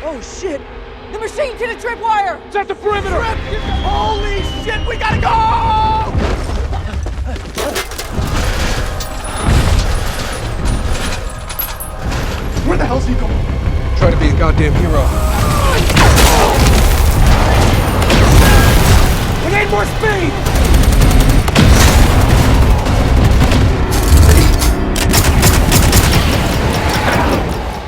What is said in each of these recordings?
Oh shit! The machine hit a tripwire! It's at the perimeter! Holy shit, we gotta go! Where the hell's he going? Try to be a goddamn hero. We need more speed!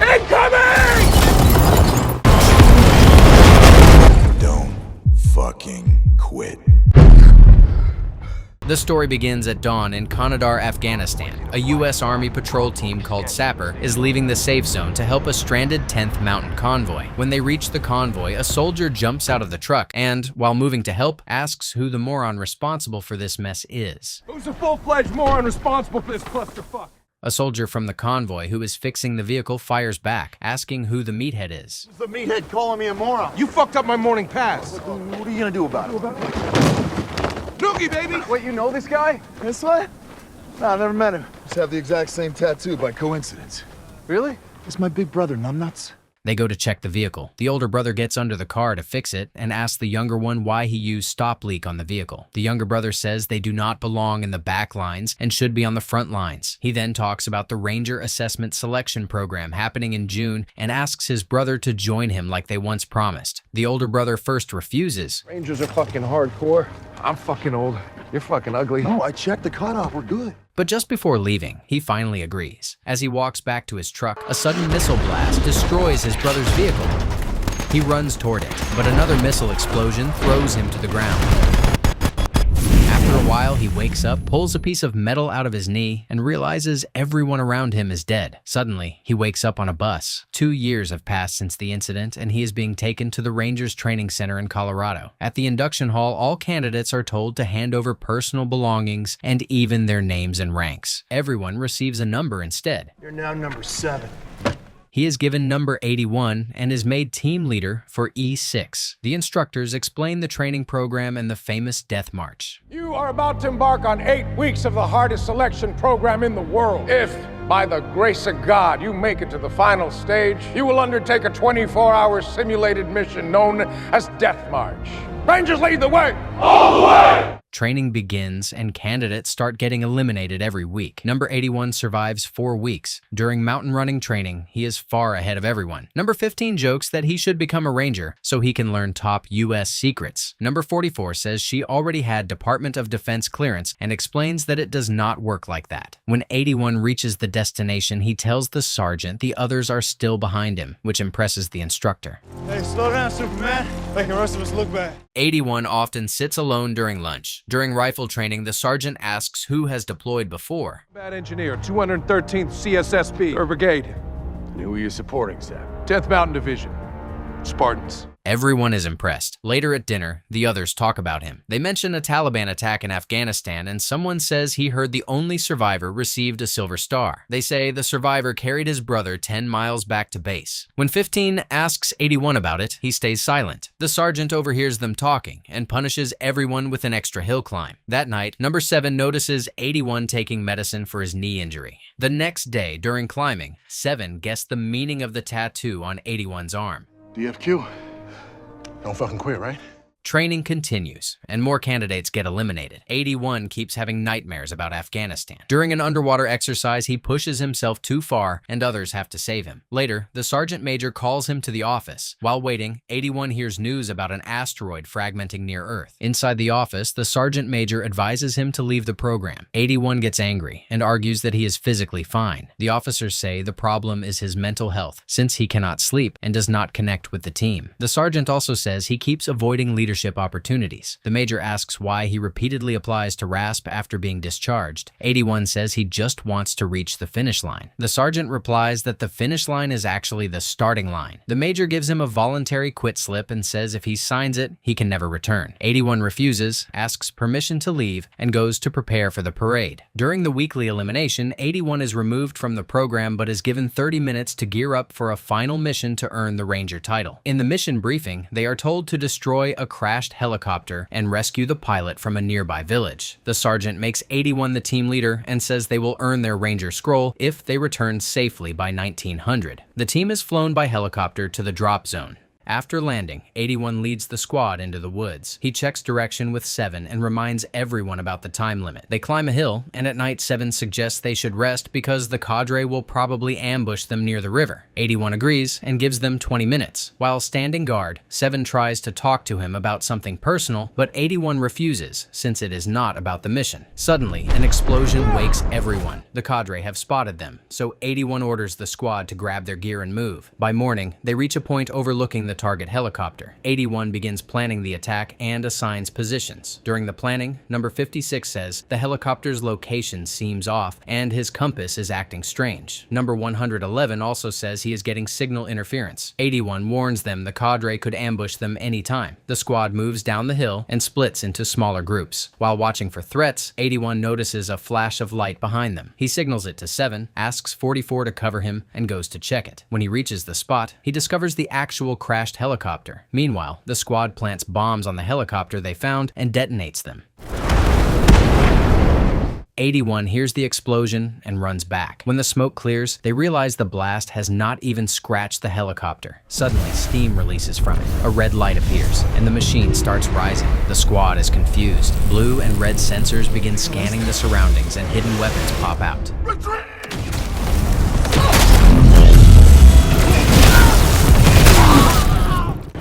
Incoming! Don't fucking quit. The story begins at dawn in Kandahar, Afghanistan. A U.S. Army patrol team called Sapper is leaving the safe zone to help a stranded 10th Mountain convoy. When they reach the convoy, a soldier jumps out of the truck and, while moving to help, asks who the moron responsible for this mess is. Who's the full-fledged moron responsible for this clusterfuck? A soldier from the convoy who is fixing the vehicle fires back, asking who the meathead is. Who's the meathead calling me a moron? You fucked up my morning pass. What are you gonna do about it? Noogie, baby! Wait, you know this guy? This one? Nah, I never met him. Just have the exact same tattoo by coincidence. Really? It's my big brother, numbnuts. They go to check the vehicle. The older brother gets under the car to fix it and asks the younger one why he used stop leak on the vehicle. The younger brother says they do not belong in the back lines and should be on the front lines. He then talks about the Ranger Assessment Selection Program happening in June and asks his brother to join him like they once promised. The older brother first refuses. Rangers are fucking hardcore. I'm fucking old. You're fucking ugly. No, I checked the cutoff. We're good. But just before leaving, he finally agrees. As he walks back to his truck, a sudden missile blast destroys his brother's vehicle. He runs toward it, but another missile explosion throws him to the ground. After a while, he wakes up, pulls a piece of metal out of his knee, and realizes everyone around him is dead. Suddenly, he wakes up on a bus. 2 years have passed since the incident, and he is being taken to the Rangers Training Center in Colorado. At the induction hall, all candidates are told to hand over personal belongings and even their names and ranks. Everyone receives a number instead. You're now number 7. He is given number 81 and is made team leader for E6. The instructors explain the training program and the famous death march. You are about to embark on 8 weeks of the hardest selection program in the world. If, by the grace of God, you make it to the final stage, you will undertake a 24-hour simulated mission known as Death March. Rangers lead the way! All the way! Training begins and candidates start getting eliminated every week. Number 81 survives 4 weeks. During mountain running training, he is far ahead of everyone. Number 15 jokes that he should become a ranger so he can learn top U.S. secrets. Number 44 says she already had Department of Defense clearance and explains that it does not work like that. When 81 reaches the destination, he tells the sergeant the others are still behind him, which impresses the instructor. Hey, slow down, Superman. Making the rest of us look bad. 81 often sits alone during lunch. During rifle training, the sergeant asks who has deployed before. Bad engineer, 213th CSSB, or brigade. And who are you supporting, Sam? 10th Mountain Division. Spartans. Everyone is impressed. Later at dinner, the others talk about him. They mention a Taliban attack in Afghanistan, and someone says he heard the only survivor received a Silver Star. They say the survivor carried his brother 10 miles back to base. When 15 asks 81 about it, he stays silent. The sergeant overhears them talking and punishes everyone with an extra hill climb. That night, number 7 notices 81 taking medicine for his knee injury. The next day, during climbing, 7 guessed the meaning of the tattoo on 81's arm. DFQ. Don't fucking quit, right? Training continues, and more candidates get eliminated. 81 keeps having nightmares about Afghanistan. During an underwater exercise, he pushes himself too far, and others have to save him. Later, the sergeant major calls him to the office. While waiting, 81 hears news about an asteroid fragmenting near Earth. Inside the office, the sergeant major advises him to leave the program. 81 gets angry and argues that he is physically fine. The officers say the problem is his mental health, since he cannot sleep and does not connect with the team. The sergeant also says he keeps avoiding leadership opportunities. The major asks why he repeatedly applies to RASP after being discharged. 81 says he just wants to reach the finish line. The sergeant replies that the finish line is actually the starting line. The major gives him a voluntary quit slip and says if he signs it, he can never return. 81 refuses, asks permission to leave, and goes to prepare for the parade. During the weekly elimination, 81 is removed from the program but is given 30 minutes to gear up for a final mission to earn the Ranger title. In the mission briefing, they are told to destroy a crashed helicopter and rescue the pilot from a nearby village. The sergeant makes 81 the team leader and says they will earn their Ranger Scroll if they return safely by 1900. The team is flown by helicopter to the drop zone. After landing, 81 leads the squad into the woods. He checks direction with 7 and reminds everyone about the time limit. They climb a hill, and at night 7 suggests they should rest because the cadre will probably ambush them near the river. 81 agrees and gives them 20 minutes. While standing guard, 7 tries to talk to him about something personal, but 81 refuses since it is not about the mission. Suddenly, an explosion wakes everyone. The cadre have spotted them, so 81 orders the squad to grab their gear and move. By morning, they reach a point overlooking the target helicopter. 81 begins planning the attack and assigns positions. During the planning, number 56 says the helicopter's location seems off and his compass is acting strange. Number 111 also says he is getting signal interference. 81 warns them the cadre could ambush them anytime. The squad moves down the hill and splits into smaller groups. While watching for threats, 81 notices a flash of light behind them. He signals it to 7, asks 44 to cover him, and goes to check it. When he reaches the spot, he discovers the actual crashed helicopter. Meanwhile, the squad plants bombs on the helicopter they found and detonates them. 81 hears the explosion and runs back. When the smoke clears, they realize the blast has not even scratched the helicopter. Suddenly, steam releases from it. A red light appears, and the machine starts rising. The squad is confused. Blue and red sensors begin scanning the surroundings, and hidden weapons pop out.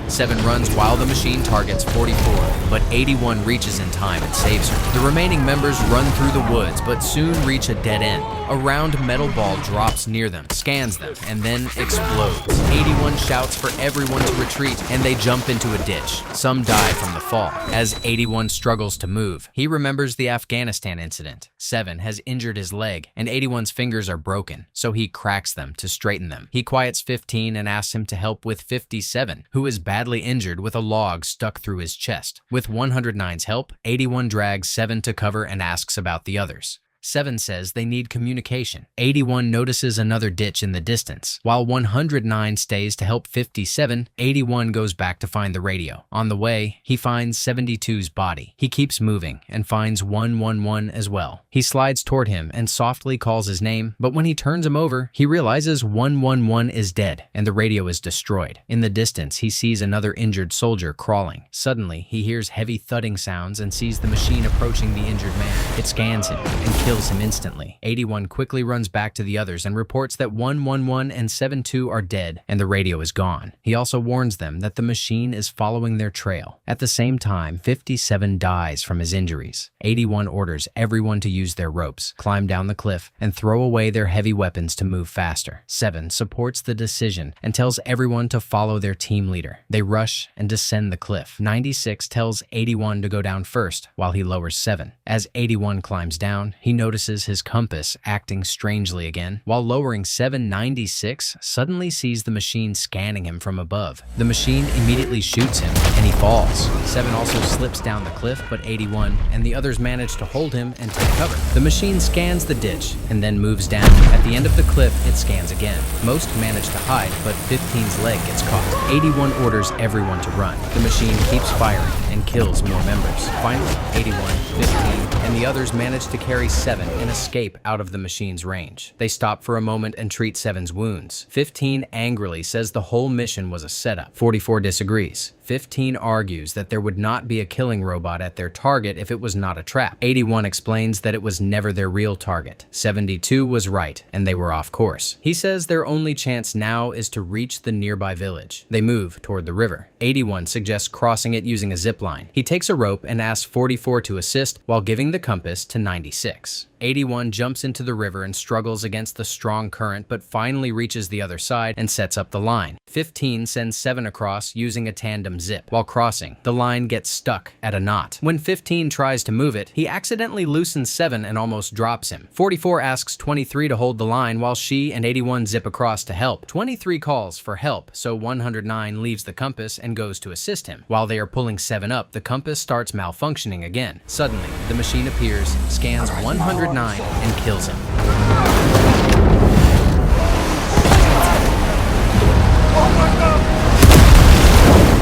7 runs while the machine targets 44, but 81 reaches in time and saves her. The remaining members run through the woods, but soon reach a dead end. A round metal ball drops near them, scans them, and then explodes. 81 shouts for everyone to retreat, and they jump into a ditch. Some die from the fall. As 81 struggles to move, he remembers the Afghanistan incident. 7 has injured his leg, and 81's fingers are broken, so he cracks them to straighten them. He quiets 15 and asks him to help with 57, who is badly injured with a log stuck through his chest. With 109's help, 81 drags 7 to cover and asks about the others. 7 says they need communication. 81 notices another ditch in the distance. While 109 stays to help 57, 81 goes back to find the radio. On the way, he finds 72's body. He keeps moving and finds 111 as well. He slides toward him and softly calls his name, but when he turns him over, he realizes 111 is dead and the radio is destroyed. In the distance, he sees another injured soldier crawling. Suddenly, he hears heavy thudding sounds and sees the machine approaching the injured man. It scans him and kills him instantly. 81 quickly runs back to the others and reports that 111 and 72 are dead and the radio is gone. He also warns them that the machine is following their trail. At the same time, 57 dies from his injuries. 81 orders everyone to use their ropes, climb down the cliff, and throw away their heavy weapons to move faster. 7 supports the decision and tells everyone to follow their team leader. They rush and descend the cliff. 96 tells 81 to go down first while he lowers 7. As 81 climbs down, he notices his compass acting strangely again. While lowering 7, 96 suddenly sees the machine scanning him from above. The machine immediately shoots him, and he falls. 7 also slips down the cliff, but 81 and the others manage to hold him and take cover. The machine scans the ditch and then moves down. At the end of the cliff, it scans again. Most manage to hide, but 15's leg gets caught. 81 orders everyone to run. The machine keeps firing and kills more members. Finally, 81, 15, and the others manage to carry 7 and escape out of the machine's range. They stop for a moment and treat 7's wounds. 15 angrily says the whole mission was a setup. 44 disagrees. 15 argues that there would not be a killing robot at their target if it was not a trap. 81 explains that it was never their real target. 72 was right, and they were off course. He says their only chance now is to reach the nearby village. They move toward the river. 81 suggests crossing it using a zip line. He takes a rope and asks 44 to assist while giving the compass to 96. 81 jumps into the river and struggles against the strong current, but finally reaches the other side and sets up the line. 15 sends 7 across using a tandem zip. While crossing, the line gets stuck at a knot. When 15 tries to move it, he accidentally loosens 7 and almost drops him. 44 asks 23 to hold the line while she and 81 zip across to help. 23 calls for help, so 109 leaves the compass and goes to assist him. While they are pulling 7 up, the compass starts malfunctioning again. Suddenly, the machine appears, scans 109 and kills him.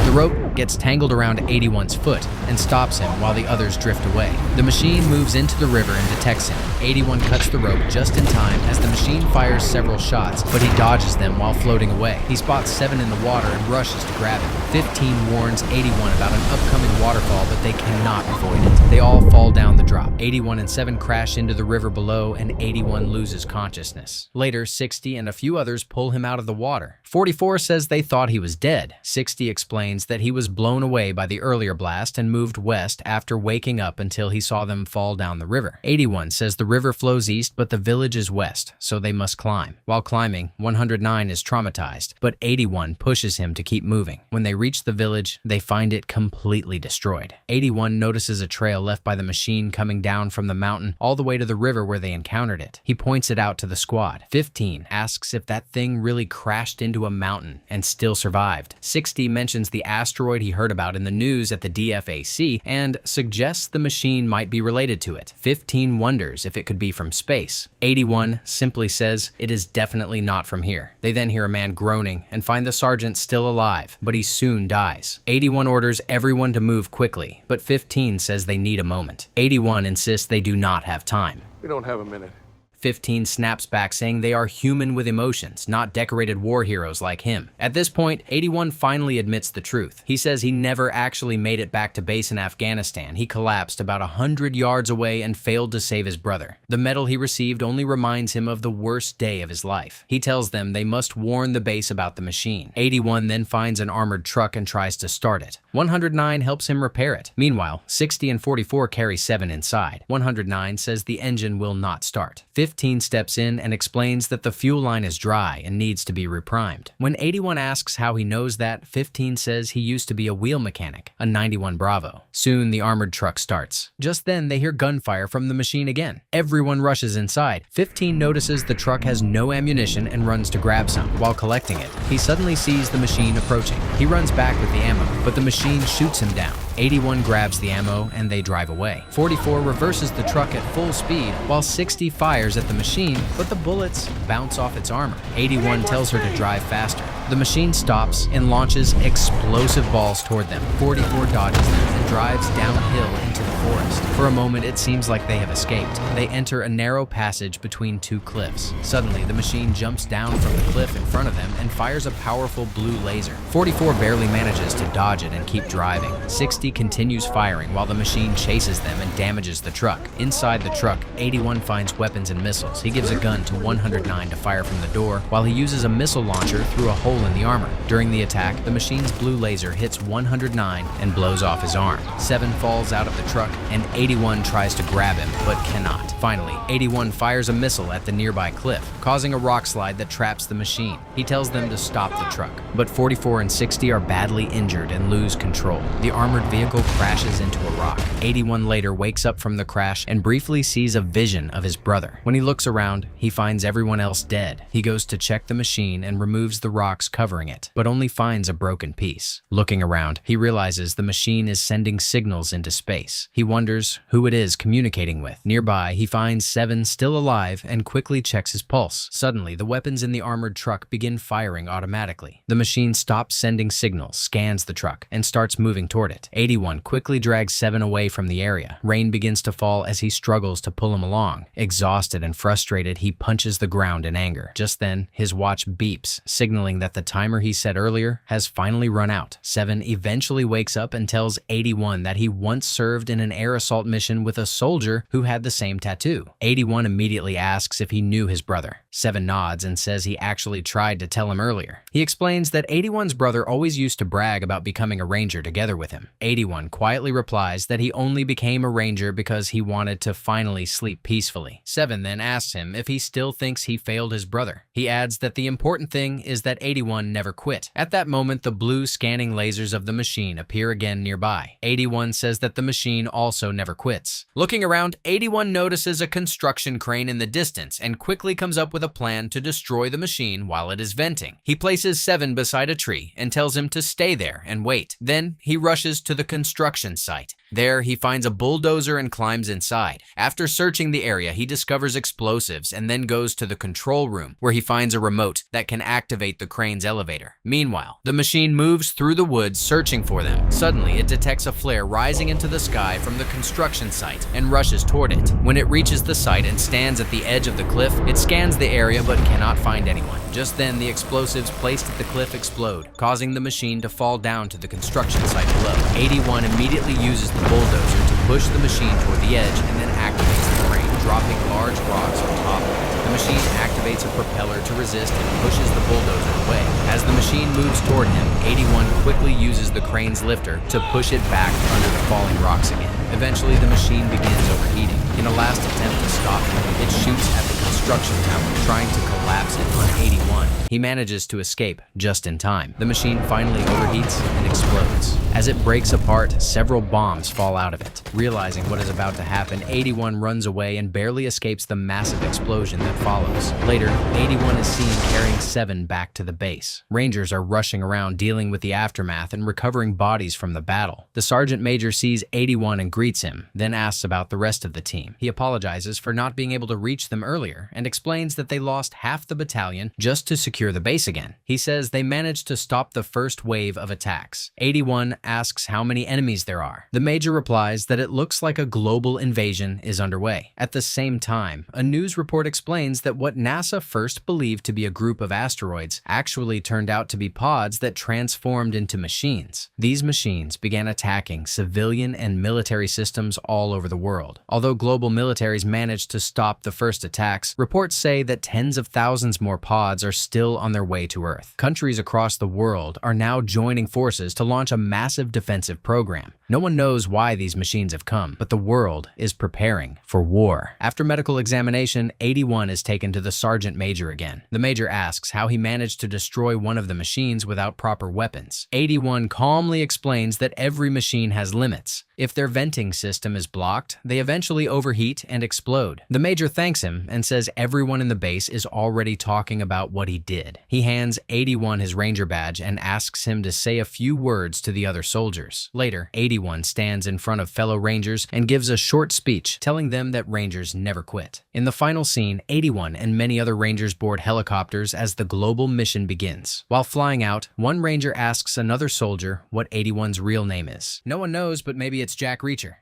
The rope gets tangled around 81's foot and stops him while the others drift away. The machine moves into the river and detects him. 81 cuts the rope just in time as the machine fires several shots, but he dodges them while floating away. He spots 7 in the water and rushes to grab him. 15 warns 81 about an upcoming waterfall, but they cannot avoid it. They all fall down the drop. 81 and 7 crash into the river below, and 81 loses consciousness. Later, 60 and a few others pull him out of the water. 44 says they thought he was dead. 60 explains that he was blown away by the earlier blast and moved west after waking up until he saw them fall down the river. 81 says the river flows east, but the village is west, so they must climb. While climbing, 109 is traumatized, but 81 pushes him to keep moving. When they reach the village, they find it completely destroyed. 81 notices a trail left by the machine coming down from the mountain all the way to the river where they encountered it. He points it out to the squad. 15 asks if that thing really crashed into a mountain and still survived. 60 mentions the asteroid he heard about in the news at the DFAC and suggests the machine might be related to it. 15 wonders if it could be from space. 81 simply says it is definitely not from here. They then hear a man groaning and find the sergeant still alive, but he soon dies. 81 orders everyone to move quickly, but 15 says they need a moment. 81 insists they do not have time. We don't have a minute. 15 snaps back, saying they are human with emotions, not decorated war heroes like him. At this point, 81 finally admits the truth. He says he never actually made it back to base in Afghanistan. He collapsed about 100 yards away and failed to save his brother. The medal he received only reminds him of the worst day of his life. He tells them they must warn the base about the machine. 81 then finds an armored truck and tries to start it. 109 helps him repair it. Meanwhile, 60 and 44 carry 7 inside. 109 says the engine will not start. 15 steps in and explains that the fuel line is dry and needs to be reprimed. When 81 asks how he knows that, 15 says he used to be a wheel mechanic, a 91 Bravo. Soon the armored truck starts. Just then they hear gunfire from the machine again. Everyone rushes inside. 15 notices the truck has no ammunition and runs to grab some. While collecting it, he suddenly sees the machine approaching. He runs back with the ammo, but the machine shoots him down. 81 grabs the ammo and they drive away. 44 reverses the truck at full speed while 60 fires at the machine, but the bullets bounce off its armor. 81 tells her to drive faster. The machine stops and launches explosive balls toward them. 44 dodges them and drives downhill into the forest. For a moment, it seems like they have escaped. They enter a narrow passage between 2 cliffs. Suddenly, the machine jumps down from the cliff in front of them and fires a powerful blue laser. 44 barely manages to dodge it and keep driving. 60 continues firing while the machine chases them and damages the truck. Inside the truck, 81 finds weapons and missiles. He gives a gun to 109 to fire from the door while he uses a missile launcher through a hole in the armor. During the attack, the machine's blue laser hits 109 and blows off his arm. 7 falls out of the truck and 81 tries to grab him but cannot. Finally, 81 fires a missile at the nearby cliff, causing a rock slide that traps the machine. He tells them to stop the truck, but 44 and 60 are badly injured and lose control. The armored vehicle crashes into a rock. 81 later wakes up from the crash and briefly sees a vision of his brother. When he looks around, he finds everyone else dead. He goes to check the machine and removes the rocks covering it, but only finds a broken piece. Looking around, he realizes the machine is sending signals into space. He wonders who it is communicating with. Nearby, he finds 7 still alive and quickly checks his pulse. Suddenly, the weapons in the armored truck begin firing automatically. The machine stops sending signals, scans the truck, and starts moving toward it. 81 quickly drags 7 away from the area. Rain begins to fall as he struggles to pull him along. Exhausted and frustrated, he punches the ground in anger. Just then, his watch beeps, signaling that the timer he set earlier has finally run out. 7 eventually wakes up and tells 81 that he once served in an air assault mission with a soldier who had the same tattoo. 81 immediately asks if he knew his brother. 7 nods and says he actually tried to tell him earlier. He explains that 81's brother always used to brag about becoming a ranger together with him. 81 quietly replies that he only became a ranger because he wanted to finally sleep peacefully. 7 then asks him if he still thinks he failed his brother. He adds that the important thing is that 81 never quit. At that moment, the blue scanning lasers of the machine appear again nearby. 81 says that the machine also never quits. Looking around, 81 notices a construction crane in the distance and quickly comes up with a plan to destroy the machine while it pilot is venting. He places 7 beside a tree and tells him to stay there and wait. Then he rushes to the construction site. There, he finds a bulldozer and climbs inside. After searching the area, he discovers explosives and then goes to the control room, where he finds a remote that can activate the crane's elevator. Meanwhile, the machine moves through the woods searching for them. Suddenly, it detects a flare rising into the sky from the construction site and rushes toward it. When it reaches the site and stands at the edge of the cliff, it scans the area but cannot find anyone. Just then, the explosives placed at the cliff explode, causing the machine to fall down to the construction site below. 81 immediately uses the bulldozer to push the machine toward the edge and then activates the crane, dropping large rocks on top of it. The machine activates a propeller to resist and pushes the bulldozer away. As the machine moves toward him, 81 quickly uses the crane's lifter to push it back under the falling rocks again. Eventually, the machine begins overheating. In a last attempt to stop him, it shoots at the construction tower, trying to collapse it on 81. He manages to escape just in time. The machine finally overheats and explodes. As it breaks apart, several bombs fall out of it. Realizing what is about to happen, 81 runs away and barely escapes the massive explosion that follows. Later, 81 is seen carrying 7 back to the base. Rangers are rushing around dealing with the aftermath and recovering bodies from the battle. The sergeant major sees 81 and greets him, then asks about the rest of the team. He apologizes for not being able to reach them earlier and explains that they lost half the battalion just to secure the base again. He says they managed to stop the first wave of attacks. 81 asks how many enemies there are. The major replies that it looks like a global invasion is underway. At the same time, a news report explains that what NASA first believed to be a group of asteroids actually turned out to be pods that transformed into machines. These machines began attacking civilian and military systems all over the world. Although global militaries managed to stop the first attacks, reports say that tens of thousands more pods are still on their way to Earth. Countries across the world are now joining forces to launch a massive defensive program. No one knows why these machines have come, but the world is preparing for war. After medical examination, 81 is taken to the sergeant major again. The major asks how he managed to destroy one of the machines without proper weapons. 81 calmly explains that every machine has limits. If their venting system is blocked, they eventually overheat and explode. The major thanks him and says everyone in the base is already talking about what he did. He hands 81 his ranger badge and asks him to say a few words to the other soldiers. Later, 81 stands in front of fellow rangers and gives a short speech telling them that rangers never quit. In the final scene, 81 and many other rangers board helicopters as the global mission begins. While flying out, one ranger asks another soldier what 81's real name is. No one knows, but maybe it's Jack Reacher.